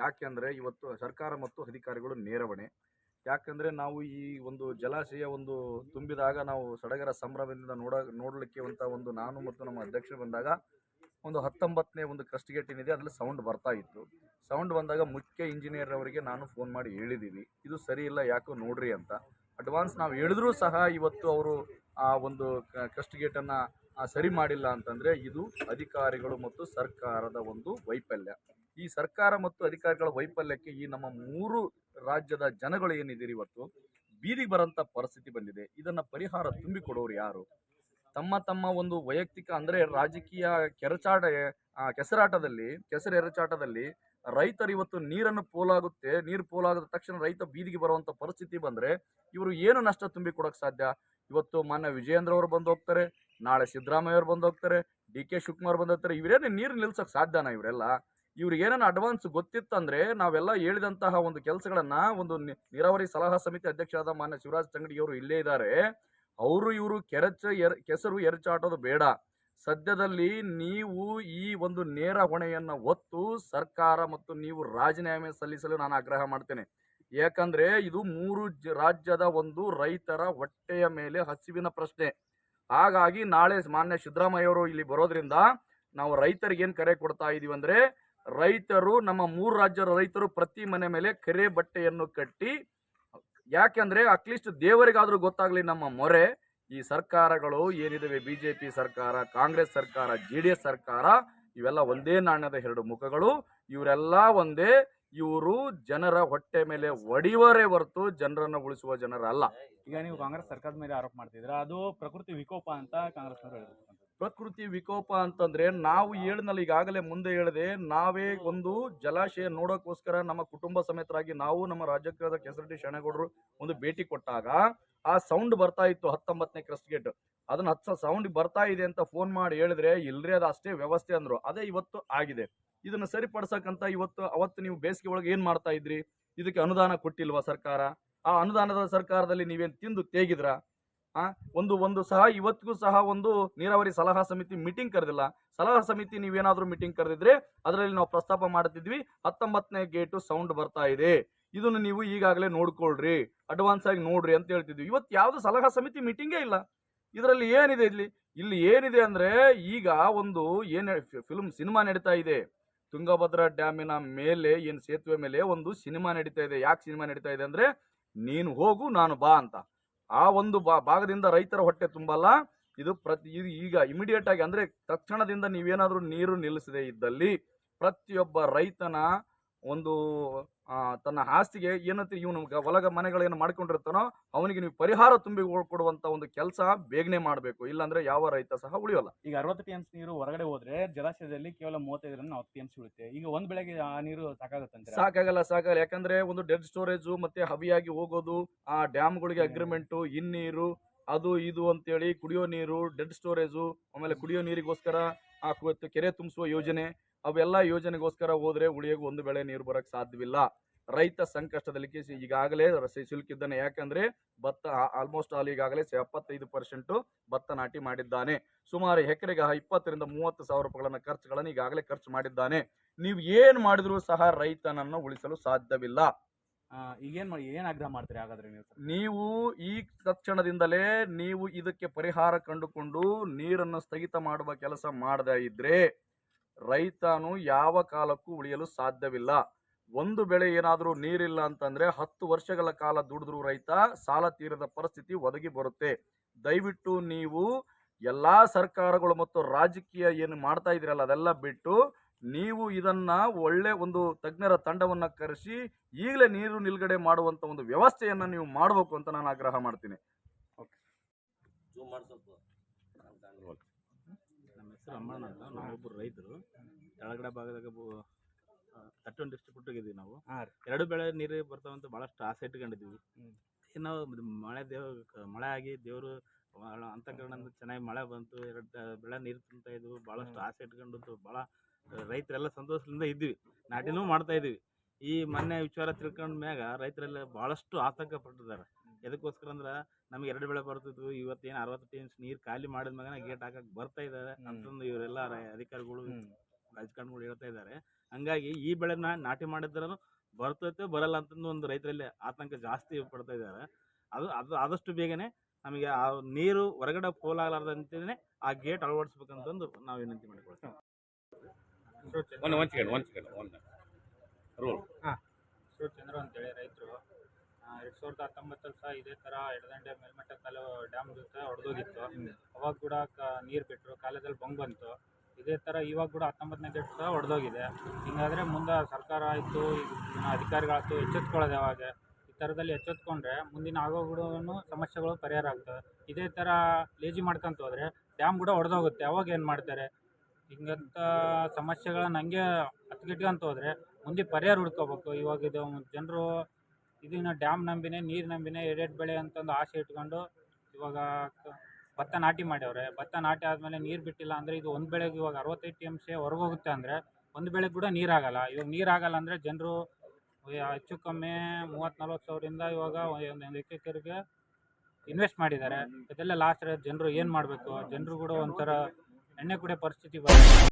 ಯಾಕೆಂದರೆ ಇವತ್ತು ಸರ್ಕಾರ ಮತ್ತು ಅಧಿಕಾರಿಗಳು ನೇರ ಹೊಣೆ. ಯಾಕಂದರೆ ನಾವು ಈ ಒಂದು ಜಲಾಶಯ ಒಂದು ತುಂಬಿದಾಗ ನಾವು ಸಡಗರ ಸಂಭ್ರಮದಿಂದ ನೋಡಲಿಕ್ಕೆ ಅಂತ ಒಂದು ನಾನು ಮತ್ತು ನಮ್ಮ ಅಧ್ಯಕ್ಷರು ಬಂದಾಗ ಒಂದು 19ನೇ ಒಂದು ಕ್ರಸ್ಟ್ ಗೇಟ್ ಏನಿದೆ ಅದರಲ್ಲಿ ಸೌಂಡ್ ಬರ್ತಾ ಇತ್ತು. ಸೌಂಡ್ ಬಂದಾಗ ಮುಖ್ಯ ಇಂಜಿನಿಯರ್ ಅವರಿಗೆ ನಾನು ಫೋನ್ ಮಾಡಿ ಹೇಳಿದ್ದೀವಿ, ಇದು ಸರಿ ಇಲ್ಲ ಯಾಕೋ ನೋಡ್ರಿ ಅಂತ. ಅಡ್ವಾನ್ಸ್ ನಾವು ಹೇಳಿದ್ರೂ ಸಹ ಇವತ್ತು ಅವರು ಆ ಒಂದು ಕ್ರಸ್ಟ್ ಗೇಟನ್ನು ಸರಿ ಮಾಡಿಲ್ಲ ಅಂತಂದರೆ ಇದು ಅಧಿಕಾರಿಗಳು ಮತ್ತು ಸರ್ಕಾರದ ಒಂದು ವೈಫಲ್ಯ. ಈ ಸರ್ಕಾರ ಮತ್ತು ಅಧಿಕಾರಿಗಳ ವೈಫಲ್ಯಕ್ಕೆ ಈ ನಮ್ಮ 3 ರಾಜ್ಯದ ಜನಗಳು ಏನಿದ್ದೀರಿ ಇವತ್ತು ಬೀದಿಗೆ ಬರೋಂಥ ಪರಿಸ್ಥಿತಿ ಬಂದಿದೆ. ಇದನ್ನು ಪರಿಹಾರ ತುಂಬಿಕೊಡೋರು ಯಾರು? ತಮ್ಮ ಒಂದು ವೈಯಕ್ತಿಕ ಅಂದರೆ ರಾಜಕೀಯ ಕೆಸರು ಎರಚಾಟದಲ್ಲಿ ರೈತರು ಇವತ್ತು ನೀರನ್ನು ಪೋಲಾಗುತ್ತೆ. ನೀರು ಪೋಲಾಗದ ತಕ್ಷಣ ರೈತ ಬೀದಿಗೆ ಬರುವಂಥ ಪರಿಸ್ಥಿತಿ ಬಂದರೆ ಇವರು ಏನು ನಷ್ಟ ತುಂಬಿಕೊಡೋಕೆ ಸಾಧ್ಯ? ಇವತ್ತು ಮಾನ್ಯ ವಿಜಯೇಂದ್ರ ಅವರು ಬಂದು ಹೋಗ್ತಾರೆ, ನಾಳೆ ಸಿದ್ದರಾಮಯ್ಯ ಅವರು ಬಂದು ಹೋಗ್ತಾರೆ, DK ಶಿವಕುಮಾರ್ ಬಂದು ಹೋಗ್ತಾರೆ. ಇವರೇನು ನೀರು ನಿಲ್ಸೋಕೆ ಸಾಧ್ಯನಾ? ಇವರೆಲ್ಲ ಇವ್ರಿಗೆ ಏನೇನು ಅಡ್ವಾನ್ಸ್ ಗೊತ್ತಿತ್ತಂದ್ರೆ ನಾವೆಲ್ಲ ಹೇಳಿದಂತಹ ಒಂದು ಕೆಲಸಗಳನ್ನ ಒಂದು ನೀರಾವರಿ ಸಲಹಾ ಸಮಿತಿ ಅಧ್ಯಕ್ಷರಾದ ಮಾನ್ಯ ಶಿವರಾಜ್ ತಂಗಡಿ ಅವರು ಇಲ್ಲೇ ಇದ್ದಾರೆ. ಇವರು ಕೆಸರು ಎರಚಾಟೋದು ಬೇಡ. ಸದ್ಯದಲ್ಲಿ ನೀವು ಈ ಒಂದು ನೇರ ಹೊಣೆಯನ್ನು ಹೊತ್ತು ಸರ್ಕಾರ ಮತ್ತು ನೀವು ರಾಜೀನಾಮೆ ಸಲ್ಲಿಸಲು ನಾನು ಆಗ್ರಹ ಮಾಡ್ತೇನೆ. ಯಾಕಂದ್ರೆ ಇದು 3 ರಾಜ್ಯದ ಒಂದು ರೈತರ ಹೊಟ್ಟೆಯ ಮೇಲೆ ಹಸಿವಿನ ಪ್ರಶ್ನೆ. ಹಾಗಾಗಿ ನಾಳೆ ಮಾನ್ಯ ಸಿದ್ದರಾಮಯ್ಯ ಅವರು ಇಲ್ಲಿ ಬರೋದ್ರಿಂದ ನಾವು ರೈತರಿಗೆ ಏನು ಕರೆ ಕೊಡ್ತಾ ಇದೀವಿ ಅಂದ್ರೆ, ರೈತರು ನಮ್ಮ 3 ರಾಜ್ಯದ ರೈತರು ಪ್ರತಿ ಮನೆ ಮೇಲೆ ಕರೆ ಬಟ್ಟೆಯನ್ನು ಕಟ್ಟಿ, ಯಾಕೆಂದ್ರೆ ಅಟ್ಲೀಸ್ಟ್ ದೇವರಿಗಾದ್ರೂ ಗೊತ್ತಾಗ್ಲಿ ನಮ್ಮ ಮೊರೆ. ಈ ಸರ್ಕಾರಗಳು ಏನಿದಾವೆ, ಬಿಜೆಪಿ ಸರ್ಕಾರ, ಕಾಂಗ್ರೆಸ್ ಸರ್ಕಾರ, JDS ಸರ್ಕಾರ, ಇವೆಲ್ಲ ಒಂದೇ ನಾಣ್ಯದ 2 ಮುಖಗಳು. ಇವರೆಲ್ಲ ಒಂದೇ. ಇವರು ಜನರ ಹೊಟ್ಟೆ ಮೇಲೆ ಒಡೆಯುವರೇ ಹೊರತು ಜನರನ್ನು ಉಳಿಸುವ ಜನರಲ್ಲ. ಈಗ ನೀವು ಕಾಂಗ್ರೆಸ್ ಸರ್ಕಾರದ ಮೇಲೆ ಆರೋಪ ಮಾಡ್ತಿದ್ರ, ಅದು ಪ್ರಕೃತಿ ವಿಕೋಪ ಅಂತ ಕಾಂಗ್ರೆಸ್ ಅವರು ಹೇಳಿದ್ರು. ಪ್ರಕೃತಿ ವಿಕೋಪ ಅಂತಂದ್ರೆ ನಾವು ಹೇಳಿದ್ನಲ್ಲ, ಈಗಾಗಲೇ ಮುಂದೆ ಹೇಳಿದೆ, ನಾವೇ ಒಂದು ಜಲಾಶಯ ನೋಡೋಕ್ಕೋಸ್ಕರ ನಮ್ಮ ಕುಟುಂಬ ಸಮೇತರಾಗಿ ನಾವು ನಮ್ಮ ರಾಜ್ಯದ ಕೆಸರಟ್ಟಿ ಶರಣಗೌಡರು ಒಂದು ಭೇಟಿ ಕೊಟ್ಟಾಗ ಆ ಸೌಂಡ್ ಬರ್ತಾ ಇತ್ತು 19ನೇ ಕ್ರಸ್ಟ್ ಗೇಟ್. ಅದನ್ನ ಸೌಂಡ್ ಬರ್ತಾ ಇದೆ ಅಂತ ಫೋನ್ ಮಾಡಿ ಹೇಳಿದ್ರೆ ಇಲ್ರಿ ಅದು ಅಷ್ಟೇ ವ್ಯವಸ್ಥೆ ಅಂದ್ರು. ಅದೇ ಇವತ್ತು ಆಗಿದೆ. ಇದನ್ನ ಸರಿಪಡಿಸಕ್ಕಂತ ಅವತ್ತು ನೀವು ಬೇಸಿಗೆ ಒಳಗೆ ಏನ್ ಮಾಡ್ತಾ ಇದ್ರಿ? ಇದಕ್ಕೆ ಅನುದಾನ ಕೊಟ್ಟಿಲ್ವಾ ಸರ್ಕಾರ? ಆ ಅನುದಾನದ ಸರ್ಕಾರದಲ್ಲಿ ನೀವೇನ್ ತಿಂದು ತೇಗಿದ್ರ? ಒಂದು ಸಹ ಇವತ್ತಿಗೂ ಸಹ ಒಂದು ನೀರಾವರಿ ಸಲಹಾ ಸಮಿತಿ ಮೀಟಿಂಗ್ ಕರೆದಿಲ್ಲ. ಸಲಹಾ ಸಮಿತಿ ನೀವೇನಾದ್ರೂ ಮೀಟಿಂಗ್ ಕರೆದಿದ್ರೆ ಅದರಲ್ಲಿ ನಾವು ಪ್ರಸ್ತಾಪ ಮಾಡ್ತಿದ್ವಿ, 19ನೇ ಗೇಟು ಸೌಂಡ್ ಬರ್ತಾ ಇದೆ, ಇದನ್ನು ನೀವು ಈಗಾಗಲೇ ನೋಡ್ಕೊಳ್ರಿ, ಅಡ್ವಾನ್ಸ್ ಆಗಿ ನೋಡ್ರಿ ಅಂತ ಹೇಳ್ತಿದ್ವಿ. ಇವತ್ತು ಯಾವ್ದು ಸಲಹಾ ಸಮಿತಿ ಮೀಟಿಂಗೇ ಇಲ್ಲ. ಇದರಲ್ಲಿ ಏನಿದೆ? ಇಲ್ಲಿ ಏನಿದೆ ಅಂದ್ರೆ, ಈಗ ಒಂದು ಸಿನಿಮಾ ನಡೀತಾ ಇದೆ. ತುಂಗಭದ್ರಾ ಡ್ಯಾಮಿನ ಮೇಲೆ ಸೇತುವೆ ಮೇಲೆ ಒಂದು ಸಿನಿಮಾ ನಡೀತಾ ಇದೆ. ಯಾಕೆ ಸಿನಿಮಾ ನಡೀತಾ ಇದೆ ಅಂದ್ರೆ, ನೀನು ಹೋಗು ನಾನು ಬಾ ಅಂತ. ಆ ಒಂದು ಭಾಗದಿಂದ ರೈತರ ಹೊಟ್ಟೆ ತುಂಬಲ್ಲ. ಇದು ಈಗ ಇಮಿಡಿಯೇಟ್ ಆಗಿ ಅಂದ್ರೆ ತಕ್ಷಣದಿಂದ ನೀವೇನಾದ್ರೂ ನೀರು ನಿಲ್ಲಿಸದೆ ಇದ್ದಲ್ಲಿ ಪ್ರತಿಯೊಬ್ಬ ರೈತನ ಒಂದು ತನ್ನ ಆಸ್ತಿಗೆ ಏನಂತ ಇವನು ಹೊಲಗ ಮನೆಗಳೇನು ಮಾಡ್ಕೊಂಡಿರ್ತಾನೋ ಅವನಿಗೆ ನೀವು ಪರಿಹಾರ ತುಂಬಿ ಕೊಡುವಂತ ಒಂದು ಕೆಲಸ ಬೇಗನೆ ಮಾಡಬೇಕು. ಇಲ್ಲಾಂದ್ರೆ ಯಾವ ರೈತ ಸಹ ಉಳಿಯೋಲ್ಲ. ಈಗ 60 TMC ನೀರು ಹೊರಗಡೆ ಹೋದ್ರೆ ಜಲಾಶಯದಲ್ಲಿ ಕೇವಲ 35 TMC ಉಳಿಯುತ್ತೆ. ಈಗ ಒಂದ್ ಬೆಳೆಗೆ ಆ ನೀರು ಸಾಕಾಗುತ್ತೆ? ಸಾಕಾಗಲ್ಲ. ಯಾಕಂದ್ರೆ ಒಂದು ಡೆಡ್ ಸ್ಟೋರೇಜ್ ಮತ್ತೆ ಹವಿಯಾಗಿ ಹೋಗೋದು, ಆ ಡ್ಯಾಮ್ಗಳಿಗೆ ಅಗ್ರಿಮೆಂಟು, ಇನ್ನೀರು, ಅದು ಇದು ಅಂತೇಳಿ ಕುಡಿಯೋ ನೀರು, ಡೆಡ್ ಸ್ಟೋರೇಜು, ಆಮೇಲೆ ಕುಡಿಯೋ ನೀರಿಗೋಸ್ಕರ ಕೆರೆ ತುಂಬಿಸುವ ಯೋಜನೆ, ಅವೆಲ್ಲ ಯೋಜನೆಗೋಸ್ಕರ ಹೋದ್ರೆ ಉಳಿಯೋಕೆ ಒಂದು ಬೆಳೆ ನೀರು ಬರಕ್ ಸಾಧ್ಯವಿಲ್ಲ. ರೈತ ಸಂಕಷ್ಟದಲ್ಲಿ ಈಗಾಗಲೇ ಸಿಲುಕಿದ್ದಾನೆ. ಯಾಕಂದ್ರೆ ಭತ್ತ ಆಲ್ಮೋಸ್ಟ್ ಆಲ್ ಈಗಾಗಲೇ 75% ಭತ್ತ ನಾಟಿ ಮಾಡಿದ್ದಾನೆ. ಸುಮಾರು ಎಕರೆಗೆ 20 ರಿಂದ 30 ಸಾವಿರ ರೂಪಾಯಿಗಳನ್ನ ಖರ್ಚುಗಳನ್ನು ಈಗಾಗಲೇ ಖರ್ಚು ಮಾಡಿದ್ದಾನೆ. ನೀವು ಏನ್ ಮಾಡಿದ್ರು ಸಹ ರೈತನನ್ನು ಉಳಿಸಲು ಸಾಧ್ಯವಿಲ್ಲ. ಏನ್ ಆಗ್ರಹ ಮಾಡ್ತೀರಿ ಹಾಗಾದ್ರೆ ನೀವು ಈ ತಕ್ಷಣದಿಂದಲೇ ನೀವು ಇದಕ್ಕೆ ಪರಿಹಾರ ಕಂಡುಕೊಂಡು ನೀರನ್ನು ಸ್ಥಗಿತ ಮಾಡುವ ಕೆಲಸ ಮಾಡದೇ ಇದ್ರೆ ರೈತನು ಯಾವ ಕಾಲಕ್ಕೂ ಉಳಿಯಲು ಸಾಧ್ಯವಿಲ್ಲ. ಒಂದು ಬೆಳೆ ಏನಾದರೂ ನೀರಿಲ್ಲ ಅಂತಂದ್ರೆ 10 ವರ್ಷಗಳ ಕಾಲ ದುಡಿದ್ರು ರೈತ ಸಾಲ ತೀರದ ಪರಿಸ್ಥಿತಿ ಒದಗಿ ಬರುತ್ತೆ. ದಯವಿಟ್ಟು ನೀವು ಎಲ್ಲಾ ಸರ್ಕಾರಗಳು ಮತ್ತು ರಾಜಕೀಯ ಏನು ಮಾಡ್ತಾ ಇದ್ರಲ್ಲ ಅದೆಲ್ಲ ಬಿಟ್ಟು ನೀವು ಇದನ್ನ ಒಳ್ಳೆ ಒಂದು ತಜ್ಞರ ತಂಡವನ್ನ ಕರೆಸಿ ಈಗಲೇ ನೀರು ನಿಲ್ಗಡೆ ಮಾಡುವಂತ ಒಂದು ವ್ಯವಸ್ಥೆಯನ್ನ ನೀವು ಮಾಡಬೇಕು ಅಂತ ನಾನು ಆಗ್ರಹ ಮಾಡ್ತೀನಿ. ನಮ್ಮ ಹೆಸರು ಅಮ್ಮಣ್ಣ ಅಂತ. ನಾವೊಬ್ಬರು ರೈತರು ಕೆಳಗಡೆ ಭಾಗದಾಗ ತಟ್ಟೊಂದು ಡಿಸ್ಟ್ರಿಕ್ಟ್ ಇದ್ದೀವಿ. ನಾವು 2 ಬೆಳೆ ನೀರು ಬರ್ತಾವಂತ ಭಾಳಷ್ಟು ಆಸೆ ಇಟ್ಕೊಂಡಿದ್ದೀವಿ. ನಾವು ಮಳೆ ಆಗಿ ದೇವರು ಅಂತಃಕರಣ ಚೆನ್ನಾಗಿ ಮಳೆ ಬಂತು, 2 ಬೆಳೆ ನೀರು ತುಂಬ್ತಾ ಇದ್ವು. ಭಾಳಷ್ಟು ಆಸೆ ಇಟ್ಕೊಂಡು ಭಾಳ ರೈತರೆಲ್ಲ ಸಂತೋಷದಿಂದ ಇದ್ವಿ, ನಾಟಿನೂ ಮಾಡ್ತಾ ಇದ್ವಿ. ಈ ಮೊನ್ನೆ ವಿಚಾರ ತಿಳ್ಕೊಂಡ ಮ್ಯಾಗ ರೈತರೆಲ್ಲ ಭಾಳಷ್ಟು ಆತಂಕ ಪಟ್ಟಿದ್ದಾರೆ. ಎದಕ್ಕೋಸ್ಕರ ಅಂದ್ರೆ ನಮ್ಗೆ 2 ಬೆಳೆ ಬರ್ತಿದ್ವು, ಇವತ್ತೇನು 60 TMC ನೀರು ಖಾಲಿ ಮಾಡಿದ ಮ್ಯಾಗ ಗೇಟ್ ಹಾಕಕ್ಕೆ ಬರ್ತಾ ಇದ್ದಾರೆ ಅಂತಂದು ಇವರೆಲ್ಲ ಅಧಿಕಾರಿಗಳು ರಾಜಕಾರಣಿಗಳು ಹೇಳ್ತಾ ಇದ್ದಾರೆ. ಹಂಗಾಗಿ ಈ ಬೆಳೆನ ನಾಟಿ ಮಾಡಿದ್ರೂ ಬರ್ತೈತೆ ಬರಲ್ಲ ಅಂತಂದು ಒಂದು ರೈತರಲ್ಲಿ ಆತಂಕ ಜಾಸ್ತಿ ಪಡ್ತಾ ಇದ್ದಾರೆ. ಅದು ಆದಷ್ಟು ಬೇಗನೆ ನಮಗೆ ಆ ನೀರು ಹೊರಗಡೆ ಪೋಲಾಗಲಾರ್ದಂತೆಯೇ ಆ ಗೇಟ್ ಅಳವಡಿಸ್ಬೇಕಂತಂದು ನಾವು ವಿನಂತಿ ಮಾಡಿಕೊಳ್ತೀವಿ. ಚಂದ್ರ ಅಂತೇಳಿ ರೈತರು 2019 ಸಹ ಇದೇ ಥರ ಎಡದಂಡೆ ಮೇಲ್ಮಟ್ಟ ಕಾಲು ಡ್ಯಾಮ್ ಜೊತೆ ಹೊಡೆದೋಗಿತ್ತು. ಅವಾಗ ಕೂಡ ನೀರು ಬಿಟ್ಟರು, ಕಾಲದಲ್ಲಿ ಬಂತು. ಇದೇ ಥರ ಇವಾಗ ಕೂಡ 19ನೇ ಗೇಟ್ ಸಹ ಹೊಡೆದೋಗಿದೆ. ಹಿಂಗಾದರೆ ಮುಂದೆ ಸರ್ಕಾರ ಆಯಿತು, ಅಧಿಕಾರಿಗಳಾಯ್ತು ಎಚ್ಚೆತ್ಕೊಳ್ಳೋದು ಯಾವಾಗ? ಈ ಥರದಲ್ಲಿ ಎಚ್ಚೆತ್ಕೊಂಡ್ರೆ ಮುಂದಿನ ಆಗೋಗುಡೂ ಸಮಸ್ಯೆಗಳು ಪರಿಹಾರ ಆಗ್ತವೆ. ಇದೇ ಥರ ಲೇಜಿ ಮಾಡ್ಕೊಂತ ಹೋದರೆ ಡ್ಯಾಮ್ ಕೂಡ ಹೊಡೆದೋಗುತ್ತೆ. ಅವಾಗ ಏನು ಮಾಡ್ತಾರೆ? ಹಿಂಗಂಥ ಸಮಸ್ಯೆಗಳನ್ನ ಹಂಗೆ ಹತ್ಗಿಟ್ಕೊಂತ ಹೋದರೆ ಮುಂದೆ ಪರಿಹಾರ ಹುಡ್ಕೋಬೇಕು. ಇವಾಗ ಇದು ಜನರು ಇದನ್ನ ಡ್ಯಾಮ್ ನಂಬಿನೇ, ನೀರು ನಂಬಿನೇ ಎರಡೆರಡು ಬೆಳೆ ಅಂತಂದು ಆಸೆ ಇಟ್ಕೊಂಡು ಇವಾಗ ಭತ್ತ ನಾಟಿ ಮಾಡ್ಯವ್ರೆ. ಭತ್ತ ನಾಟಿ ಆದಮೇಲೆ ನೀರು ಬಿಟ್ಟಿಲ್ಲ ಅಂದರೆ ಇದು ಒಂದು ಬೆಳೆಗೆ ಇವಾಗ 65 TMC ಹೊರಗೋಗುತ್ತೆ ಅಂದರೆ ಒಂದು ಬೆಳೆಗೆ ಕೂಡ ನೀರಾಗಲ್ಲ. ಇವಾಗ ನೀರಾಗಲ್ಲ ಅಂದರೆ ಜನರು ಹೆಚ್ಚು ಕಮ್ಮಿ 30-40 ಸಾವಿರದಿಂದ ಇವಾಗ ಒಂದು ಎಕರೆಗೆ ಇನ್ವೆಸ್ಟ್ ಮಾಡಿದ್ದಾರೆ. ಇದೆಲ್ಲ ಲಾಸ್ಟ್ ಜನರು ಏನು ಮಾಡಬೇಕು? ಜನರು ಕೂಡ ಒಂಥರ ಎಣ್ಣೆ ಕುಡಿಯೋ ಪರಿಸ್ಥಿತಿ ಬರುತ್ತೆ.